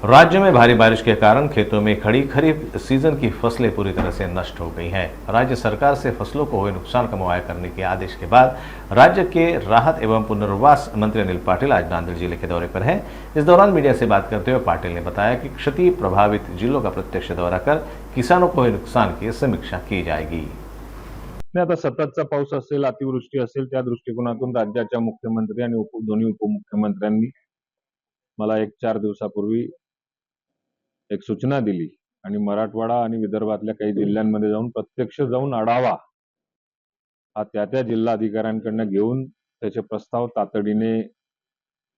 राज्य में भारी बारिश के कारण खेतों में खड़ी खरीफ सीजन की फसलें पूरी तरह से नष्ट हो गई हैं। राज्य सरकार से फसलों को हुए नुकसान का मुआवजा करने के आदेश के बाद राज्य के राहत एवं पुनर्वास मंत्री अनिल पाटिल आज नांदेड़ जिले के दौरे पर हैं। इस दौरान मीडिया से बात करते हुए पाटिल ने बताया कि क्षति प्रभावित जिलों का प्रत्यक्ष दौरा कर किसानों को हुए नुकसान की समीक्षा की जाएगी। आता सततचा पाऊस असेल, अतिवृष्टी असेल, त्या दृष्टिकोनातून राज्याच्या मुख्यमंत्री आणि दोन्ही उपमुख्यमंत्र्यांनी मला 1-4 दिवसापूर्वी एक सूचना दिली आणि मराठवाडा आणि विदर्भातल्या काही जिल्ह्यांमध्ये जाऊन प्रत्यक्ष जाऊन आढावा हा त्या जिल्हाधिकाऱ्यांकडून घेऊन त्याचे प्रस्ताव तातडीने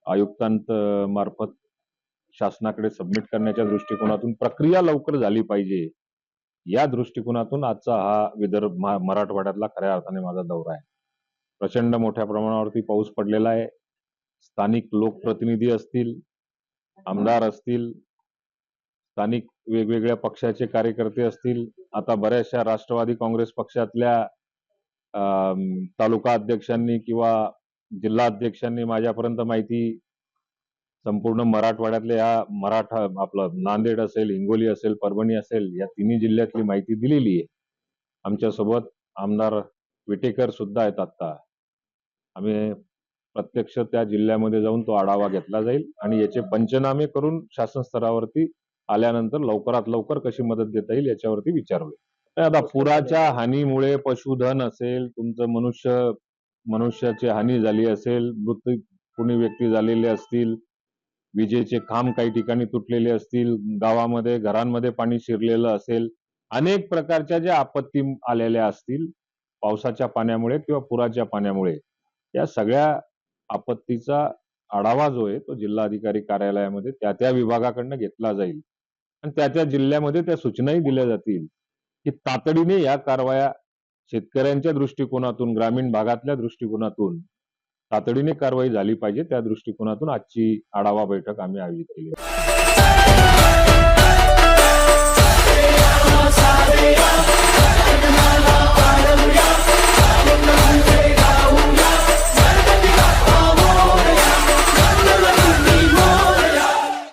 आयुक्तांमार्फत शासनाकडे सबमिट करण्याच्या दृष्टिकोनातून प्रक्रिया लवकर झाली पाहिजे, या दृष्टिकोनातून आजचा हा मराठवाड्यातला खऱ्या अर्थाने माझा दौरा आहे। प्रचंड मोठ्या प्रमाणावरती पाऊस पडलेला आहे। स्थानिक लोकप्रतिनिधी असतील, आमदार असतील, स्थानिक वेगवेगळ्या पक्षाचे कार्यकर्ते असतील, आता बऱ्याचशा राष्ट्रवादी काँग्रेस पक्षातल्या तालुका अध्यक्षांनी किंवा जिल्हा अध्यक्षांनी माझ्यापर्यंत माहिती संपूर्ण मराठवाड्यातल्या आपलं नांदेड असेल, हिंगोली असेल, परभणी असेल, या तिन्ही जिल्ह्यातली माहिती दिलेली आहे। आमच्यासोबत आमदार विटेकर सुद्धा आहेत। आता आम्ही प्रत्यक्ष त्या जिल्ह्यामध्ये जाऊन तो आढावा घेतला जाईल आणि याचे पंचनामे करून शासन स्तरावरती आल्यानंतर लवकरात लवकर कशी मदत देता येईल याच्यावरती विचार होईल। आता पुराच्या हानीमुळे पशुधन असेल, तुमचं मनुष्याची हानी झाली असेल, मृत्यू कोणी व्यक्ती झालेले असतील, विजेचे खांब काही ठिकाणी तुटलेले असतील, गावामध्ये घरांमध्ये पाणी शिरलेलं असेल, अनेक प्रकारच्या ज्या आपत्ती आलेल्या असतील पावसाच्या पाण्यामुळे किंवा पुराच्या पाण्यामुळे, या सगळ्या आपत्तीचा आढावा जो आहे तो जिल्हाधिकारी कार्यालयामध्ये त्या विभागाकडून घेतला जाईल आणि त्या जिल्ह्यामध्ये त्या सूचनाही दिल्या जातील की तातडीने या कारवाया शेतकऱ्यांच्या दृष्टिकोनातून, ग्रामीण भागातल्या दृष्टिकोनातून तातडीने कारवाई झाली पाहिजे, त्या दृष्टिकोनातून आजची आढावा बैठक आम्ही आयोजित केली।